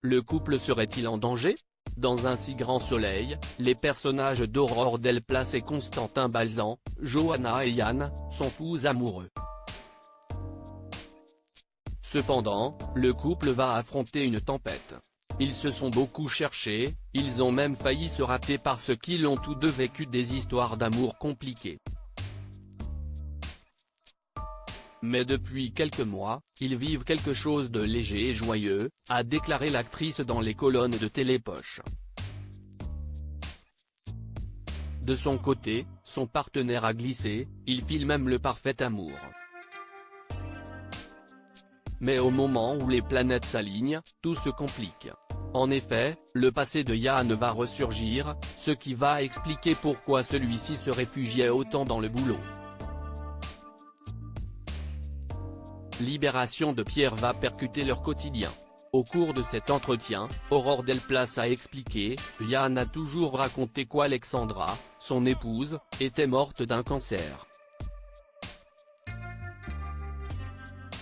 Le couple serait-il en danger? Dans un si grand soleil, les personnages d'Aurore Delplace et Constantin Balzan, Johanna et Yann, sont fous amoureux. Cependant, le couple va affronter une tempête. Ils se sont beaucoup cherchés, ils ont même failli se rater parce qu'ils ont tous deux vécu des histoires d'amour compliquées. Mais depuis quelques mois, ils vivent quelque chose de léger et joyeux, a déclaré l'actrice dans les colonnes de Télépoche. De son côté, son partenaire a glissé, il file même le parfait amour. Mais au moment où les planètes s'alignent, tout se complique. En effet, le passé de Yann va ressurgir, ce qui va expliquer pourquoi celui-ci se réfugiait autant dans le boulot. Libération de Pierre va percuter leur quotidien. Au cours de cet entretien, Aurore Delplace a expliqué, Yann a toujours raconté qu'Alexandra, son épouse, était morte d'un cancer.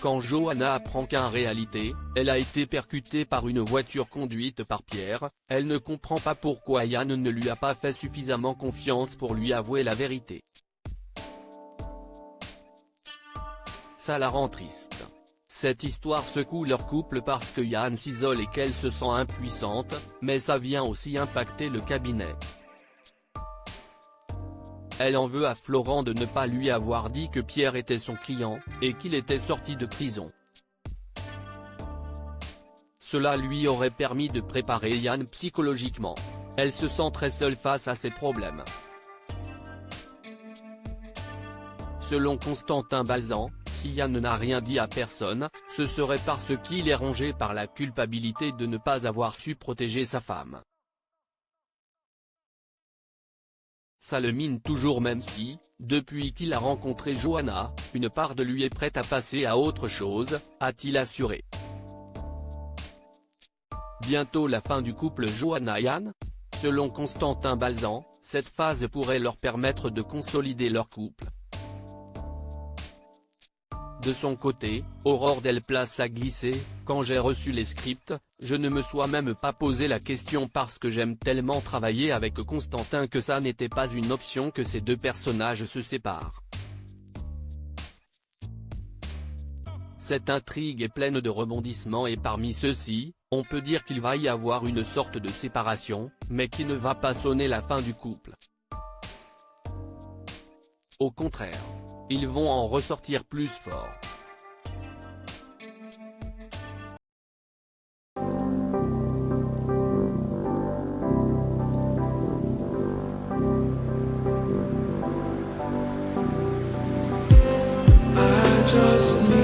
Quand Johanna apprend qu'en réalité, elle a été percutée par une voiture conduite par Pierre, elle ne comprend pas pourquoi Yann ne lui a pas fait suffisamment confiance pour lui avouer la vérité. Ça la rend triste. Cette histoire secoue leur couple parce que Yann s'isole et qu'elle se sent impuissante, mais ça vient aussi impacter le cabinet. Elle en veut à Florent de ne pas lui avoir dit que Pierre était son client, et qu'il était sorti de prison. Cela lui aurait permis de préparer Yann psychologiquement. Elle se sent très seule face à ses problèmes. Selon Constantin Balzan, si Yann n'a rien dit à personne, ce serait parce qu'il est rongé par la culpabilité de ne pas avoir su protéger sa femme. Ça le mine toujours même si, depuis qu'il a rencontré Johanna, une part de lui est prête à passer à autre chose, a-t-il assuré. Bientôt la fin du couple Johanna-Yann? Selon Constantin Balzan, cette phase pourrait leur permettre de consolider leur couple. De son côté, Aurore Delplace a glissé, quand j'ai reçu les scripts, je ne me suis même pas posé la question parce que j'aime tellement travailler avec Constantin que ça n'était pas une option que ces deux personnages se séparent. Cette intrigue est pleine de rebondissements et parmi ceux-ci, on peut dire qu'il va y avoir une sorte de séparation, mais qui ne va pas sonner la fin du couple. Au contraire. Ils vont en ressortir plus forts. I just need